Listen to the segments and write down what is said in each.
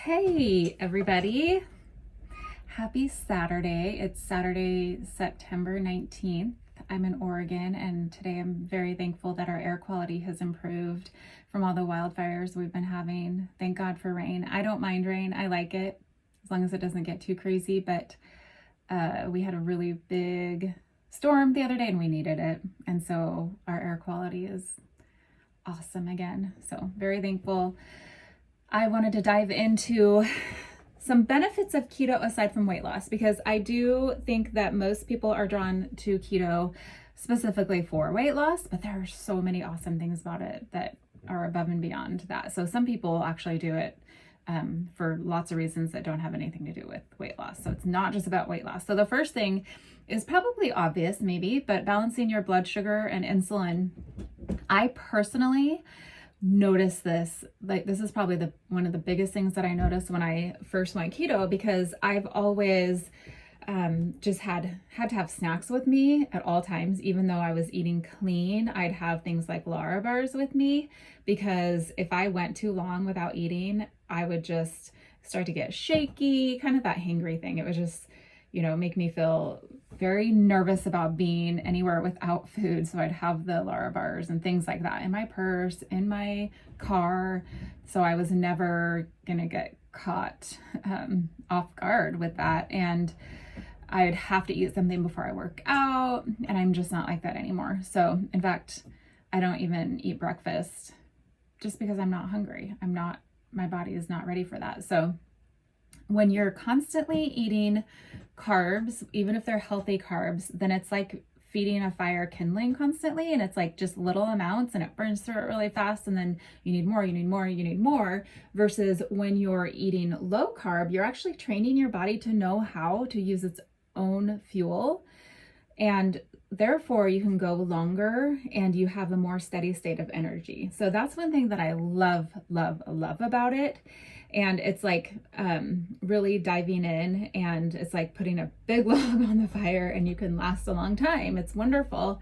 Hey, everybody. Happy Saturday. It's Saturday, September 19th. I'm in Oregon, and today I'm very thankful that our air quality has improved from all the wildfires we've been having. Thank God for rain. I don't mind rain. I like it as long as it doesn't get too crazy, but we had a really big storm the other day and we needed it. And so our air quality is awesome again. So very thankful. I wanted to dive into some benefits of keto aside from weight loss, because I do think that most people are drawn to keto specifically for weight loss, but there are so many awesome things about it that are above and beyond that. So some people actually do it for lots of reasons that don't have anything to do with weight loss. So it's not just about weight loss. So the first thing is probably obvious maybe, but balancing your blood sugar and insulin. I personally notice this, like this is probably one of the biggest things that I noticed when I first went keto, because I've always just had to have snacks with me at all times. Even though I was eating clean, I'd have things like Lara bars with me, because if I went too long without eating, I would just start to get shaky, kind of that hangry thing. It would just, make me feel very nervous about being anywhere without food. So I'd have the Lara bars and things like that in my purse, in my car. So I was never gonna get caught off guard with that. And I'd have to eat something before I work out, and I'm just not like that anymore. So in fact, I don't even eat breakfast just because I'm not hungry. My body is not ready for that. So when you're constantly eating carbs, even if they're healthy carbs, then it's like feeding a fire kindling constantly, and it's like just little amounts and it burns through it really fast, and then you need more, versus when you're eating low carb, you're actually training your body to know how to use its own fuel, and therefore you can go longer and you have a more steady state of energy. So that's one thing that I love about it. And it's like really diving in, and it's like putting a big log on the fire, and you can last a long time. It's wonderful.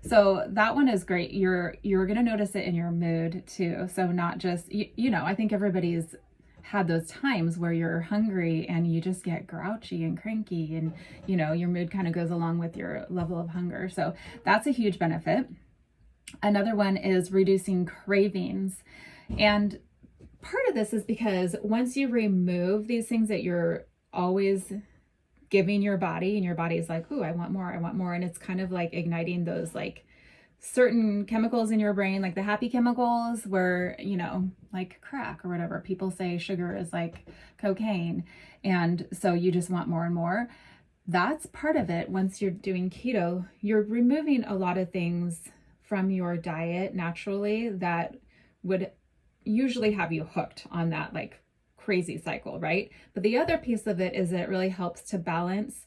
So that one is great. You're going to notice it in your mood too. So not just, I think everybody's had those times where you're hungry and you just get grouchy and cranky, and your mood kind of goes along with your level of hunger. So that's a huge benefit. Another one is reducing cravings. And part of this is because once you remove these things that you're always giving your body, and your body's like, ooh, I want more. And it's kind of like igniting those like certain chemicals in your brain, like the happy chemicals, where, like crack or whatever. People say sugar is like cocaine. And so you just want more and more. That's part of it. Once you're doing keto, you're removing a lot of things from your diet naturally that would usually have you hooked on that like crazy cycle, right? But the other piece of it is it really helps to balance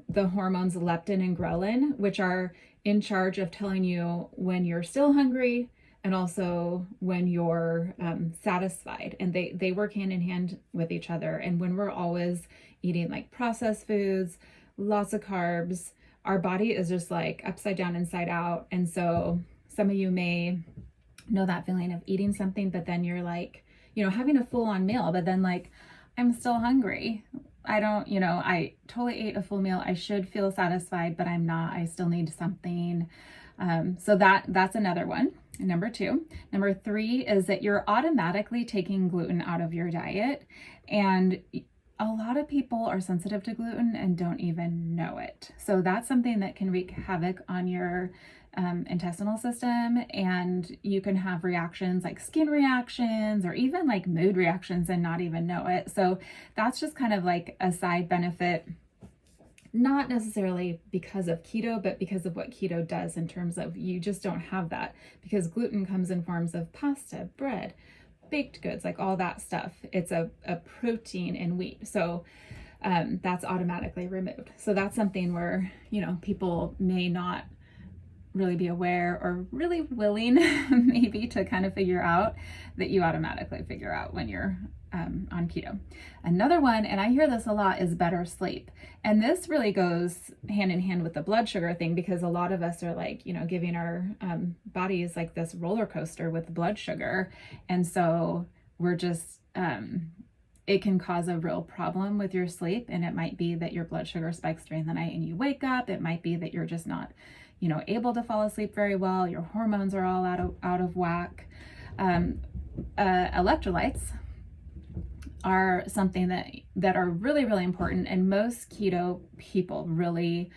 the hormones leptin and ghrelin, which are in charge of telling you when you're still hungry and also when you're satisfied. And they work hand in hand with each other. And when we're always eating like processed foods, lots of carbs, our body is just like upside down, inside out. And so some of you may know that feeling of eating something, but then you're like, having a full-on meal, but then like, I'm still hungry. I totally ate a full meal. I should feel satisfied, but I'm not. I still need something. So that's another one. Number 2. Number 3 is that you're automatically taking gluten out of your diet. And a lot of people are sensitive to gluten and don't even know it. So that's something that can wreak havoc on your intestinal system, and you can have reactions like skin reactions or even like mood reactions and not even know it. So that's just kind of like a side benefit, not necessarily because of keto, but because of what keto does in terms of you just don't have that, because gluten comes in forms of pasta, bread, baked goods, like all that stuff. It's a protein in wheat. So that's automatically removed. So that's something where, people may not really be aware or really willing maybe to kind of figure out, that you automatically figure out when you're on keto. Another one, and I hear this a lot, is better sleep. And this really goes hand in hand with the blood sugar thing, because a lot of us are like, giving our bodies like this roller coaster with blood sugar. And so we're just it can cause a real problem with your sleep. And it might be that your blood sugar spikes during the night and you wake up. It might be that you're just not, able to fall asleep very well. Your hormones are all out of whack. Electrolytes are something that are really, really important. And most keto people really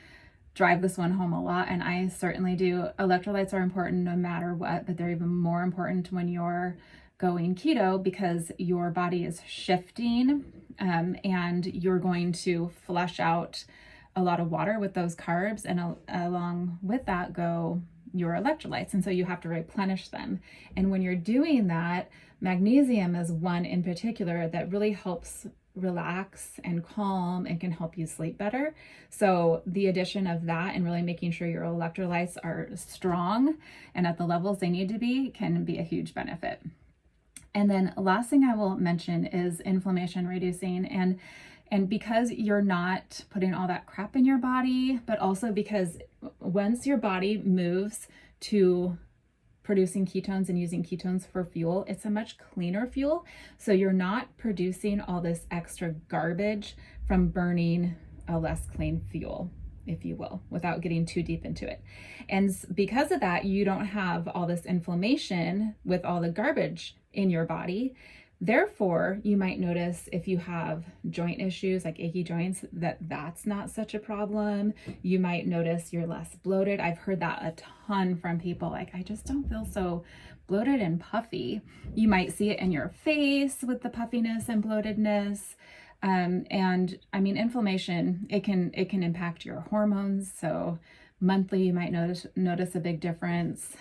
drive this one home a lot. And I certainly do. Electrolytes are important no matter what, but they're even more important when you're going keto because your body is shifting, and you're going to flush out a lot of water with those carbs, and along with that go your electrolytes. And so you have to replenish them. And when you're doing that, magnesium is one in particular that really helps relax and calm and can help you sleep better. So the addition of that and really making sure your electrolytes are strong and at the levels they need to be can be a huge benefit. And then last thing I will mention is inflammation reducing. And because you're not putting all that crap in your body, but also because once your body moves to producing ketones and using ketones for fuel, it's a much cleaner fuel. So you're not producing all this extra garbage from burning a less clean fuel, if you will, without getting too deep into it. And because of that, you don't have all this inflammation with all the garbage in your body. Therefore, you might notice if you have joint issues like achy joints, that's not such a problem. You might notice you're less bloated. I've heard that a ton from people. Like, I just don't feel so bloated and puffy. You might see it in your face with the puffiness and bloatedness. And I mean, inflammation, it can impact your hormones. So monthly, you might notice a big difference.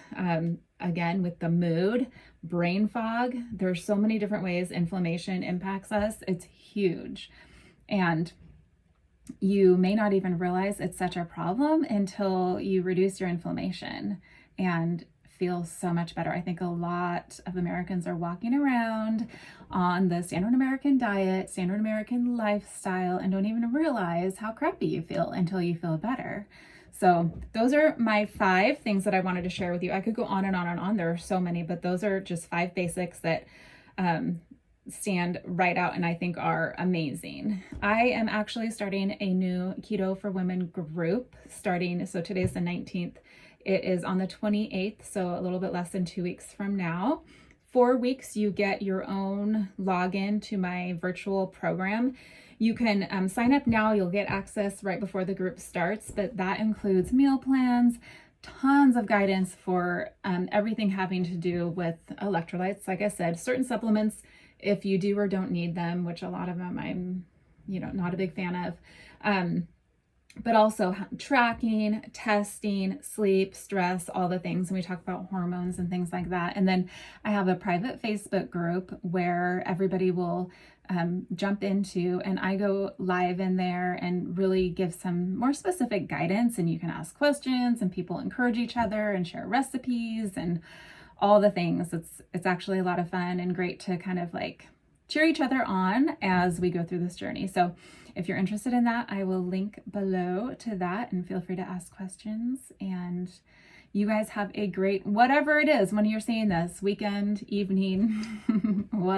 Again, with the mood, brain fog, there's so many different ways inflammation impacts us. It's huge. And you may not even realize it's such a problem until you reduce your inflammation and feel so much better. I think a lot of Americans are walking around on the standard American diet, standard American lifestyle, and don't even realize how crappy you feel until you feel better. So those are my 5 things that I wanted to share with you. I could go on and on and on. There are so many, but those are just 5 basics that stand right out and I think are amazing. I am actually starting a new Keto for Women group so today's the 19th. It is on the 28th, so a little bit less than 2 weeks from now. 4 weeks, you get your own login to my virtual program. You can sign up now. You'll get access right before the group starts, but that includes meal plans, tons of guidance for everything having to do with electrolytes. Like I said, certain supplements, if you do or don't need them, which a lot of them I'm, not a big fan of. But also tracking, testing, sleep, stress, all the things. And we talk about hormones and things like that. And then I have a private Facebook group where everybody will jump into, and I go live in there and really give some more specific guidance, and you can ask questions and people encourage each other and share recipes and all the things. It's actually a lot of fun and great to kind of like cheer each other on as we go through this journey. So if you're interested in that, I will link below to that, and feel free to ask questions. And you guys have a great, whatever it is when you're seeing this, weekend, evening, whatever.